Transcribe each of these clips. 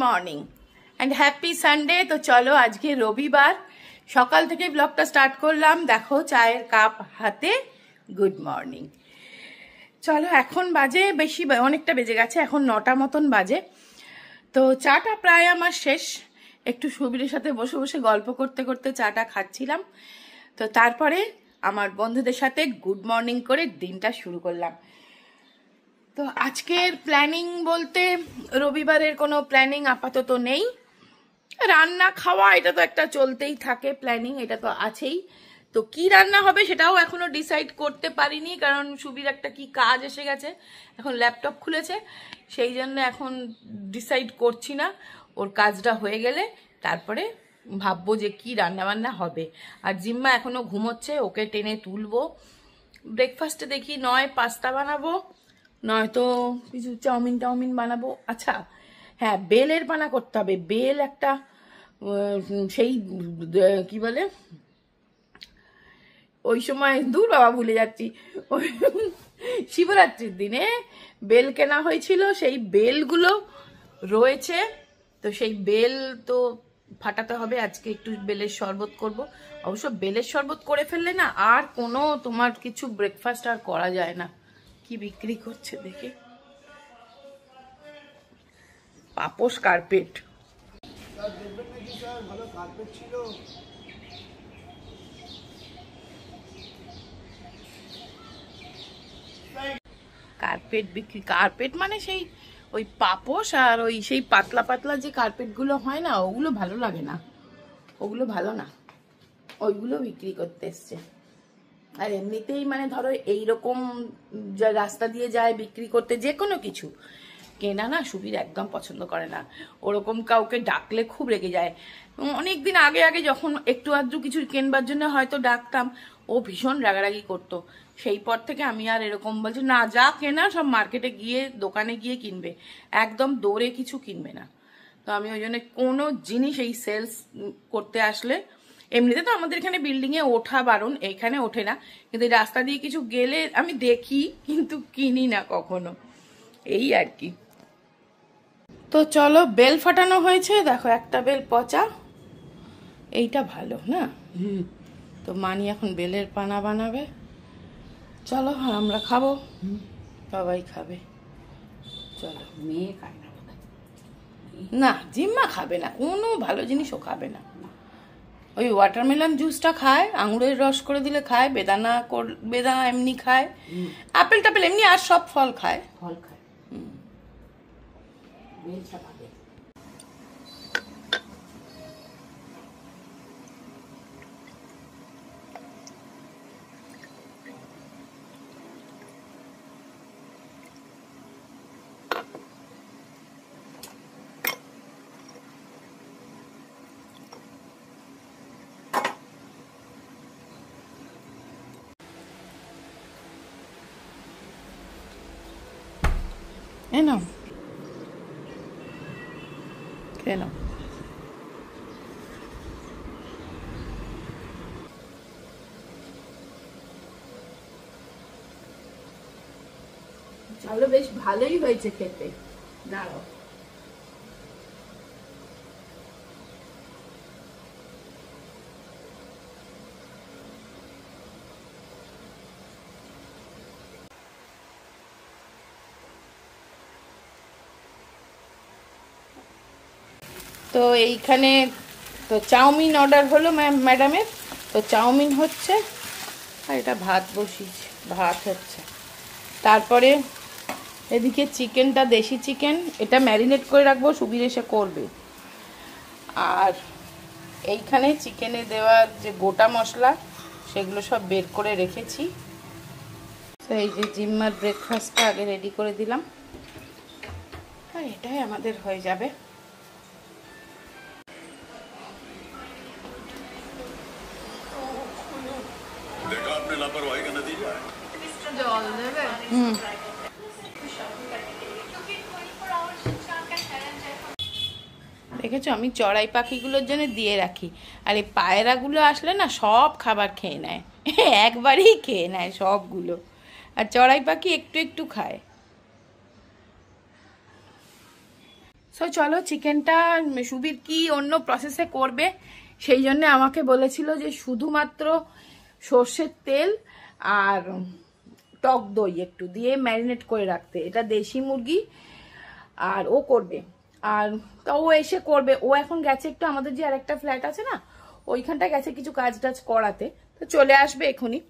Morning and happy Sunday. তো চলো আজকে রবিবার, সকাল থেকে ব্লগটা স্টার্ট করলাম। দেখো চায়ের কাপ হাতে, গুড মর্নিং। চলো এখন বাজে অনেকটা বেজে গেছে, এখন 9টা মতন বাজে। তো চাটা প্রায় আমার শেষ। একটু সুবীরের সাথে বসে বসে গল্প করতে করতে চাটা খাচ্ছিলাম। তো তারপরে আমার বন্ধুদের সাথে গুড মর্নিং করে দিনটা শুরু করলাম। তো আজকের প্ল্যানিং বলতে রবিবারের কোনো প্ল্যানিং আপাতত নেই। রান্না খাওয়া এটা তো একটা চলতেই থাকে, প্ল্যানিং এটা তো আছেই। তো কি রান্না হবে সেটাও এখনো ডিসাইড করতে পারিনি, কারণ সুবীর একটা কি কাজ এসে গেছে, এখন ল্যাপটপ খুলেছে, সেই জন্য এখন ডিসাইড করছি না। ওর কাজটা হয়ে গেলে তারপরে ভাববো যে কি রান্না বান্না হবে। আর জিম্মা এখনো ঘুমোচ্ছে, ওকে টেনে তুলবো। ব্রেকফাস্টে দেখি নয় পাস্তা বানাবো, নয়তো কিছু চাউমিন বানাবো। আচ্ছা হ্যাঁ, বেলের পানা করতে হবে। বেল একটা সেই কি বলে ওই সময়, দূর বাবা ভুলে যাচ্ছি, ওই শিবরাত্রির দিনে বেল কেনা হয়েছিল, সেই বেলগুলো রয়েছে। তো সেই বেল তো ফাটাতে হবে। আজকে একটু বেলের শরবত করব। অবশ্য বেলের শরবত করে ফেললে না আর কোনো তোমার কিছু ব্রেকফাস্ট আর করা যায় না। কি বিক্রি করছে দেখি, পাপোশ কার্পেট। কার্পেট বিক্রি, কার্পেট মানে সেই ওই পাপোশ আর ওই সেই পাতলা পাতলা যে কার্পেটগুলো হয় না, ওগুলো ভালো লাগে না, ওগুলো ভালো না, ওইগুলো বিক্রি করতে এসছে। আর এমনিতেই মানে ধরো এইরকম রাস্তা দিয়ে যায় বিক্রি করতে যে কোনো কিছু, কেনা না সুবীর একদম পছন্দ করে না। ওরকম কাউকে ডাকলে খুব রেগে যায়। অনেকদিন আগে আগে যখন একটু আধটু কিছু কেনবার জন্য হয়তো ডাকতাম, ও ভীষণ রাগারাগি করতো। সেই পর থেকে আমি আর এরকম বলছি না, যা কেনা সব মার্কেটে গিয়ে দোকানে গিয়ে কিনবে, একদম দৌড়ে কিছু কিনবে না। তো আমি ওই জন্য কোনো জিনিস এই সেলস করতে আসলে, এমনিতে তো আমাদের এখানে বিল্ডিংয়ে ওঠা বারণ, এইখানে ওঠে না, কিন্তু রাস্তা দিয়ে কিছু গেলে আমি দেখি, কিন্তু কিনি না কখনো, এই আর কি। তো চলো, বেল ফাটানো হয়েছে, দেখো একটা বেল পচা, এইটা ভালো না। তো মানি এখন বেলের পানা বানাবে। চলো আমরা খাবো, সবাই খাবে। চলো, মেয়ে খায় না, না জিম্মা খাবে না, কোনো ভালো জিনিসও খাবে না। ওই ওয়াটারমেলন জুসটা খায়, আঙুরের রস করে দিলে খায়, বেদানা এমনি খায়, আপেল টাপেল এমনি আর সব ফল খায়। বেল ছাপাবে। নাও খেয়ে নাও। চলো, বেশ ভালোই হয়েছে খেতে। দাঁড়াও, তো এইখানে তো চাউমিন অর্ডার হলো ম্যাডামের। তো চাউমিন হচ্ছে, আর এটা ভাত বসিয়েছে, ভাত হচ্ছে। তারপরে এদিকে চিকেনটা, দেশি চিকেন, এটা ম্যারিনেট করে রাখবো, সুবীর এসে করবে। আর এইখানে চিকেনে দেওয়ার যে গোটা মশলা, সেগুলো সব বের করে রেখেছি। তো এই যে জিম্মার ব্রেকফাস্টটা আগে রেডি করে দিলাম, আর এটাই আমাদের হয়ে যাবে। জল দেবে। দেখেছো, আমি চড়াই পাখিগুলোর জন্য দিয়ে রাখি, আর এই পায়রাগুলো আসলে না সব খাবার খেয়ে নেয়, একবারই খেয়ে নেয় সবগুলো, আর চড়াই পাখি একটু একটু খায়। সো চলো, চিকেনটা সুবীর কি অন্য প্রসেসে করবে, সেই জন্য আমাকে বলেছিল যে শুধুমাত্র সর্ষের তেল আর টক দই একটু দিয়ে ম্যারিনেট করে রাখতে। এটা দেশি মুরগি আর ও করবে, আর তা ও এসে করবে। ও এখন গেছে একটু আমাদের যে আরেকটা ফ্ল্যাট আছে না, ওইখানটা গেছে কিছু কাজ টাজ করাতে, তো চলে আসবে এখনই।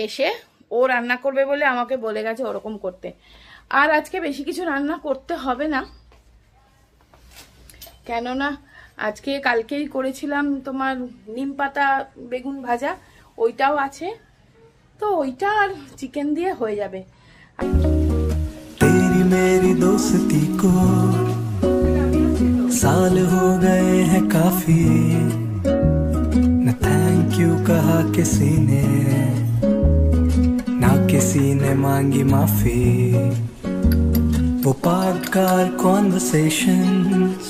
এসে ও রান্না করবে বলে আমাকে বলে গেছে ওরকম করতে। আর আজকে বেশি কিছু রান্না করতে হবে না, কেননা আজকে কালকেই করেছিলাম তোমার নিম পাতা বেগুন ভাজা, ওইটাও আছে, তো ওইটা আর চিকেন দিয়ে হয়ে যাবে। तेरी मेरी दोस्ती को साल हो गए हैं काफी, न थैंक यू कहा किसी ने, ना किसी ने मांगी माफी। वो पार्टकार कॉन्वर्सेशंस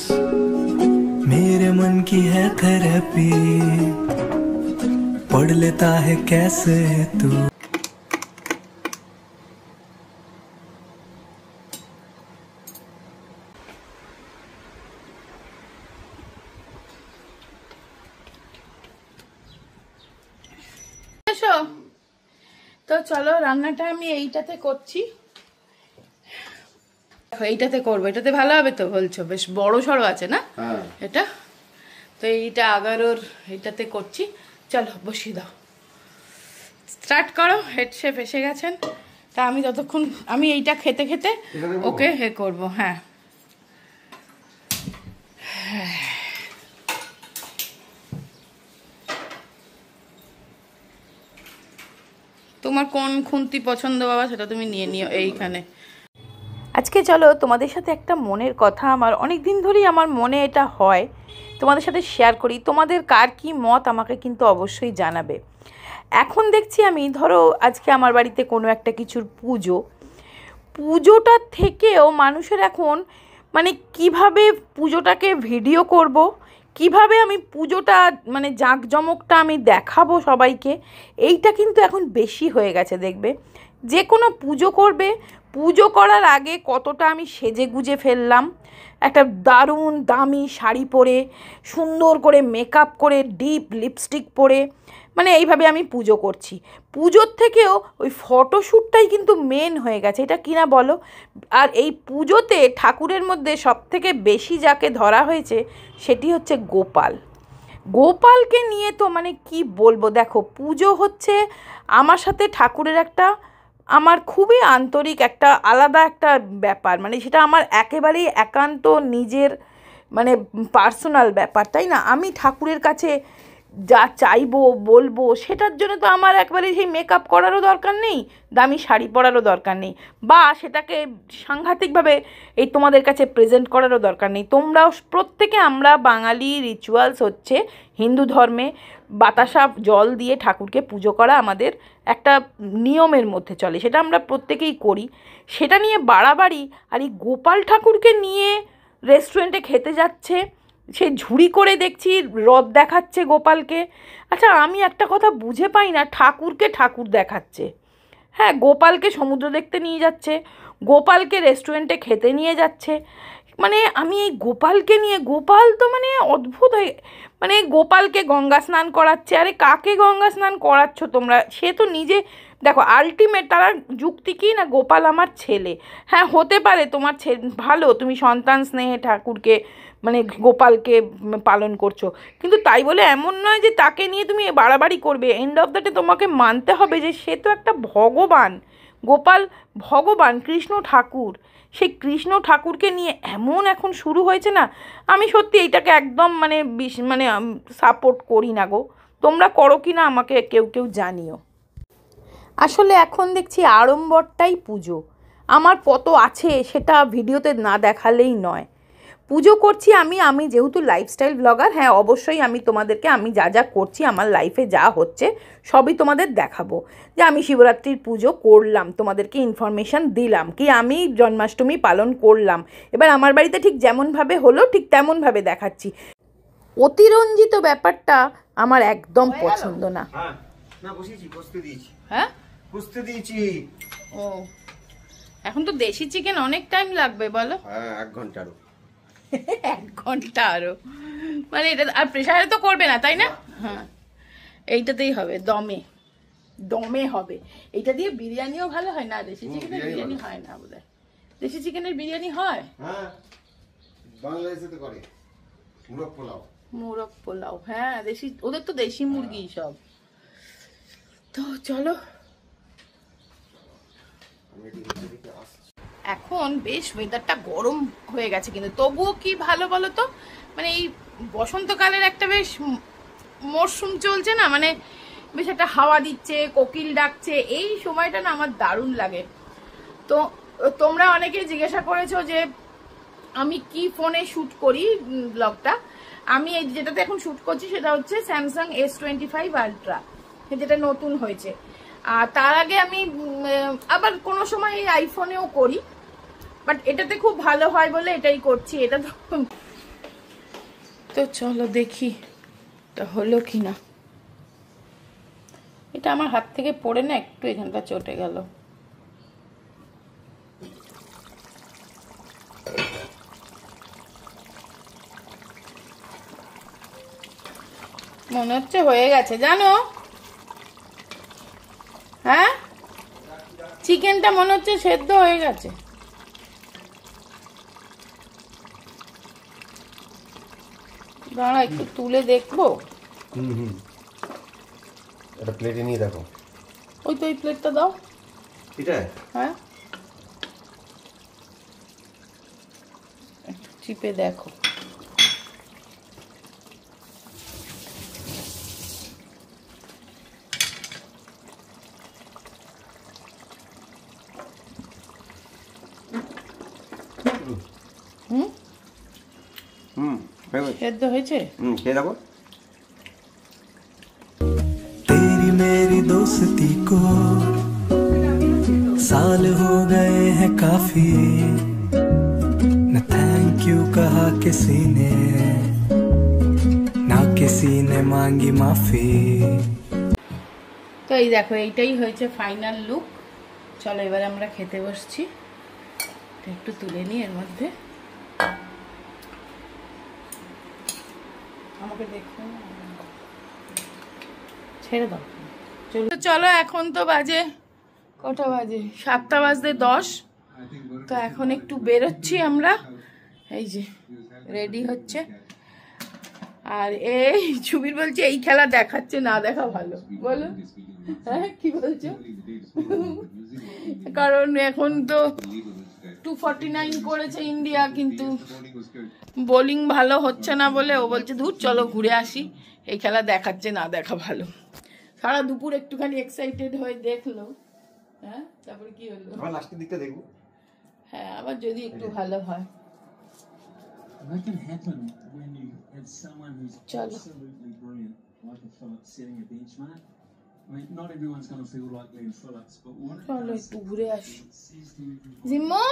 मेरे मन की है थेरेपी, पढ़ लेता है कैसे तू। তো চলো, রান্নাটা আমি এইটাতে করছি, এইটাতে করবো। এটাতে ভালো হবে তো বলছো? বেশ বড় সড়ো আছে না এটা, তো এইটা 11 এইটাতে করছি। চলো বসিয়ে দাও, স্টার্ট করো। হেড শেফ এসে গেছেন, তা আমি ততক্ষণ আমি এইটা খেতে খেতে ওকে হে করবো। হ্যাঁ, তোমার কোন খুন্তি পছন্দ বাবা, সেটা তুমি নিয়ে নিও এইখানে। আজকে চলো তোমাদের সাথে একটা মনের কথা, আমার অনেক দিন ধরেই আমার মনে এটা হয়, তোমাদের সাথে শেয়ার করি। তোমাদের কার কি মত আমাকে কিন্তু অবশ্যই জানাবে। এখন দেখছি আমি, ধরো আজকে আমার বাড়িতে কোনো একটা কিছুর পুজোটার থেকেও মানুষের এখন মানে কিভাবে পুজোটাকে ভিডিও করব, কিভাবে আমি পুজোটা মানে জাঁকজমকটা আমি দেখাবো সবাইকে, এইটা কিন্তু এখন বেশি হয়ে গেছে। দেখবে যে কোনো পুজো করবে, পুজো করার আগে কতটা আমি সেজে গুজে ফেললাম, একটা দারুণ দামি শাড়ি পরে, সুন্দর করে মেকআপ করে, ডিপ লিপস্টিক পরে, মানে এইভাবে আমি পুজো করছি। পুজোর থেকেও ওই ফটোশ্যুটটাই কিন্তু মেন হয়ে গেছে, এটা কিনা বলো? আর এই পুজোতে ঠাকুরের মধ্যে সবথেকে বেশি যাকে ধরা হয়েছে সেটি হচ্ছে গোপাল। গোপালকে নিয়ে তো মানে কি বলবো, দেখো পুজো হচ্ছে আমার সাথে ঠাকুরের একটা, আমার খুবই আন্তরিক একটা আলাদা একটা ব্যাপার, মানে সেটা আমার একেবারেই একান্ত নিজের মানে পার্সোনাল ব্যাপার, তাই না? আমি ঠাকুরের কাছে যা চাইবো বলবো, সেটার জন্য তো আমার একবারে সেই মেকআপ করারও দরকার নেই, দামি শাড়ি পরারও দরকার নেই, বা সেটাকে সাংঘাতিকভাবে এই তোমাদের কাছে প্রেজেন্ট করারও দরকার নেই। তোমরাও প্রত্যেকে, আমরা বাঙালি রিচুয়ালস হচ্ছে হিন্দু ধর্মে বাতাসা জল দিয়ে ঠাকুরকে পুজো করা আমাদের একটা নিয়মের মধ্যে চলে, সেটা আমরা প্রত্যেকেই করি। সেটা নিয়ে বাড়াবাড়ি, আর এই গোপাল ঠাকুরকে নিয়ে রেস্টুরেন্টে খেতে যাচ্ছে, সে ঝুড়ি করে দেখছি রথ দেখাচ্ছে গোপালকে। আচ্ছা আমি একটা কথা বুঝে পাই না, ঠাকুরকে ঠাকুর দেখাচ্ছে, হ্যাঁ গোপালকে সমুদ্র দেখতে নিয়ে যাচ্ছে, গোপালকে রেস্টুরেন্টে খেতে নিয়ে যাচ্ছে, মানে আমি এই গোপালকে নিয়ে, গোপাল তো মানে অদ্ভুত হয়ে, মানে গোপালকে গঙ্গা স্নান করাচ্ছে। আরে কাকে গঙ্গা স্নান করাচ্ছ তোমরা? সে তো নিজে, দেখো আলটিমেট তারা যুক্তি কি না, গোপাল আমার ছেলে। হ্যাঁ হতে পারে তোমার ছেলে ভালো, তুমি সন্তান স্নেহে ঠাকুরকে মানে গোপালকে পালন করছো, কিন্তু তাই বলে এমন নয় যে তাকে নিয়ে তুমি বাড়াবাড়ি করবে। এন্ড অফ দ্য ডে তোমাকে মানতে হবে যে সে তো একটা ভগবান, গোপাল ভগবান, কৃষ্ণ ঠাকুর। সেই কৃষ্ণ ঠাকুরকে নিয়ে এমন এখন শুরু হয়েছে না, আমি সত্যি এইটাকে একদম মানে মানে সাপোর্ট করি না গো। তোমরা করো কি না আমাকে কেউ কেউ জানিও। আসলে এখন দেখছি আড়ম্বরটাই পুজো, আমার কত আছে সেটা ভিডিওতে না দেখালেই নয়। পুজো করছি আমি যেহেতু লাইফস্টাইল ব্লগার, হ্যাঁ অবশ্যই আমি তোমাদেরকে আমি যা যা করছি আমার লাইফে যা হচ্ছে সবই তোমাদের দেখাবো। যে আমি শিবরাত্রির পুজো করলাম, তোমাদেরকে ইনফরমেশান দিলাম, কি আমি জন্মাষ্টমী পালন করলাম, এবার আমার বাড়িতে ঠিক যেমনভাবে হলো ঠিক তেমনভাবে দেখাচ্ছি। অতিরঞ্জিত ব্যাপারটা আমার একদম পছন্দ না। হ্যাঁ বুঝতে দিয়েছি। ও এখন তো দেশি চিকেন অনেক টাইম লাগবে বলো? হ্যাঁ 1 ঘন্টারও। 1 ঘন্টা আরো, মানে এটা আর প্রেসারে তো করবে না তাই না? হ্যাঁ এইটাতেই হবে, দমে দমে হবে। এটা দিয়ে বিরিয়ানিও ভালো হয় না, দেশি চিকেনের বিরিয়ানি হয় না বোধহয়। দেশি চিকেনের বিরিয়ানি হয়? হ্যাঁ বাংলাদেশে তো করে মুরগ পোলাও। মুরগ পোলাও, হ্যাঁ দেশি, ওদের তো দেশি মুরগি সব। তো চলো, এখন বেশ ওয়েদারটা গরম হয়ে গেছে কিন্তু তবুও কি ভালো বলো তো, মানে এই বসন্তকালের একটা বেশ মরশুম চলছে না, মানে বেশ একটা হাওয়া দিচ্ছে, কোকিল ডাকছে, এই সময়টা না আমার দারুণ লাগে। তো তোমরা অনেকেই জিজ্ঞাসা করেছো যে আমি কি ফোনে শুট করি ব্লগটা। আমি এই যেটাতে এখন শুট করছি সেটা হচ্ছে স্যামসাং S25 আলট্রা, যেটা নতুন হয়েছে। আর তার আগে আমি আবার কোনো সময় এই আইফোনেও করি, বাট এটাতে খুব ভালো হয় বলে এটাই করছি। এটা তো চলো দেখি এটা হলো কিনা। এটা আমার হাত থেকে পড়ে না একটু এখানটা চটে গেল। মনে হচ্ছে হয়ে গেছে জানো, হ্যাঁ চিকেনটা মনে হচ্ছে সেদ্ধ হয়ে গেছে। দাঁড়া একটু তুলে দেখবো। এটা প্লেটে নিয়ে দেখো। ওই তো ওই প্লেটটা দাও। এটা হ্যাঁ একটু চিপে দেখো। সেদ্ধ হয়েছে? খেয়ে দেখো। तेरी मेरी दोस्ती को साल हो गए हैं काफी, न थैंक यू कहा किसी ने, ना किसी ने मांगी माफी। তো এই দেখো এইটাই হয়েছে ফাইনাল লুক। চলো এবার আমরা খেতে বসছি। একটু তুলে নিই এর মধ্যে, আমাকে দেখো ছেড়ে দাও। চলো এখন তো বাজে কটা বাজে, 7:10। তো এখন একটু বেরোচ্ছি আমরা, এই যে রেডি হচ্ছে। আর এই সুবীর বলছে এই খেলা দেখাচ্ছে না দেখা ভালো, বলো হ্যাঁ কি বলছো? কারণ এখন তো 249 করেছে ইন্ডিয়া, কিন্তু বোলিং ভালো হচ্ছে না বলে ও বলছে দূর চলো ঘুরে আসি, এই খেলা দেখাচ্ছে না দেখা ভালো। সারা দুপুর একটুখানি এক্সাইটেড হয়ে দেখলো, হ্যাঁ তারপরে কি হলো, আবার লাস্টের দিকটা দেখবো। হ্যাঁ আবার যদি একটু ভালো হয়। That can happen when you have someone who's Chalo. absolutely brilliant, like a Phillips, setting a benchmark. I mean, not everyone's going to feel like Glenn Phillips, but what it চলো does একটু ঘুরে আসি। is it says to everyone, জিম্মু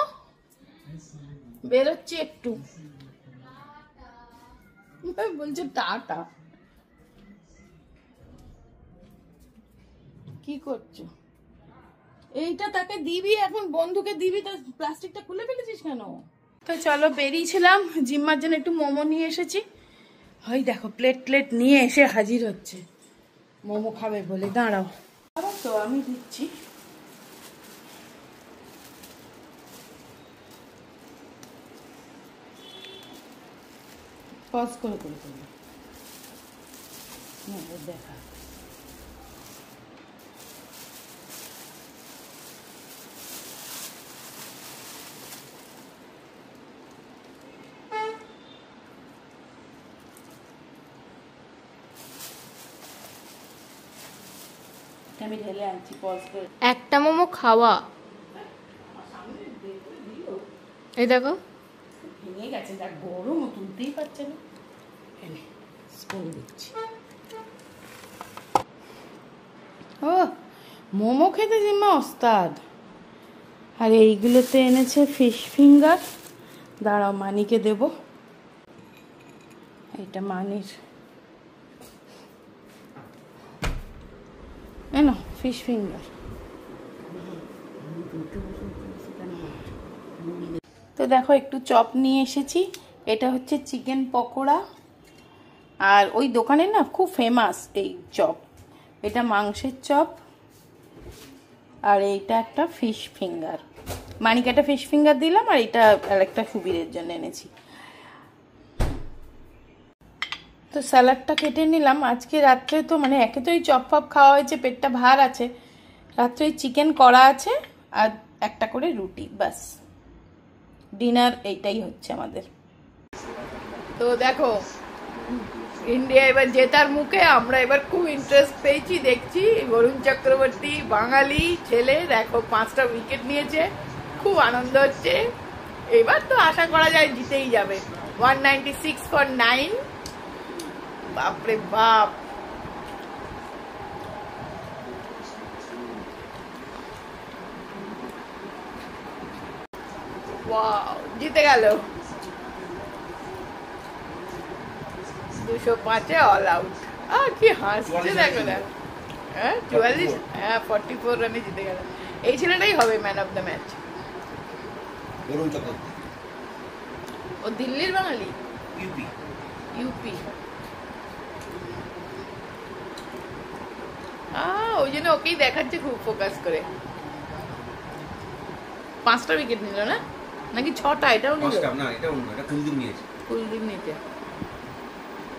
বেরোচ্ছি একটু, বলছে tata. কি করছো? এইটা তাকে দিবি, এখন বন্ধুকে দিবি, তো প্লাস্টিকটা খুলে ফেলেছিস কেন? তো চলো বেরিয়েছিলাম, জিম্মার জন্য একটু মোমো নিয়ে এসেছি। ওই দেখো প্লেট নিয়ে এসে হাজির হচ্ছে মোমো খাবে বলে। দাঁড়াও তো আমি দিচ্ছি। পজ করে দেখা। আমি ঢেলে আনছি, পজ করে। একটা মোমো খাওয়া, এই দেখো ভেঙে গেছে, যা গরম তুলতেই পারছে না। স্পুন দিচ্ছি। ও মোমো খেতে জিম্মা ওস্তাদ। আর এইগুলোতে এনেছে ফিশ ফিঙ্গার। দাঁড়াও মানিকে দেব, এটা মানির। এনো ফিশ ফিঙ্গার। তো দেখো একটু চপ নিয়ে এসেছি, এটা হচ্ছে চিকেন পকোড়া, আর ওই দোকানে না খুব ফেমাস এই চপ। এটা মাংসের চপ, আর এইটা একটা ফিশ ফিঙ্গার, মানিক একটা ফিশ ফিঙ্গার দিলাম, আর এটা আরেকটা সুবীরের জন্য এনেছি। তো স্যালাডটা কেটে নিলাম। আজকে রাত্রে তো মানে একে তো এই চপ ফপ খাওয়া হয়েছে, পেটটা ভার আছে, রাত্রে চিকেন করা আছে আর একটা করে রুটি, বাস ডিনার এইটাই হচ্ছে আমাদের। তো দেখো ইন্ডিয়া এবার জেতার মুখে, আমরা এবার খুব ইন্টারেস্ট পেয়েছি, দেখছি বরুণ চক্রবর্তী বাঙালি ছেলে দেখো 5টা উইকেট নিয়েছে, খুব আনন্দ হচ্ছে। এবার তো আশা করা যায় জিতেই যাবে। 196 for 9, বাপরে বাপ। ওয়াও, জিতে গেল। 205-এ অল আউট। কি হাসছে দেখো না। হ্যাঁ 44, হ্যাঁ 44 রানে জিতে গেল। এই ছেলেটাই হবে man of the match. Varun Chakravarthy ও দিল্লির বাঙালি, ইউপি। ইউপি। ওই জন্য ওকেই দেখাচ্ছে খুব ফোকাস করে। 5টা উইকেট নিল না, নাকি 6টা? এটাও নিল, না এটা অন্য, এটা কুলদীপ নিয়েছে। কুলদীপ নিতে।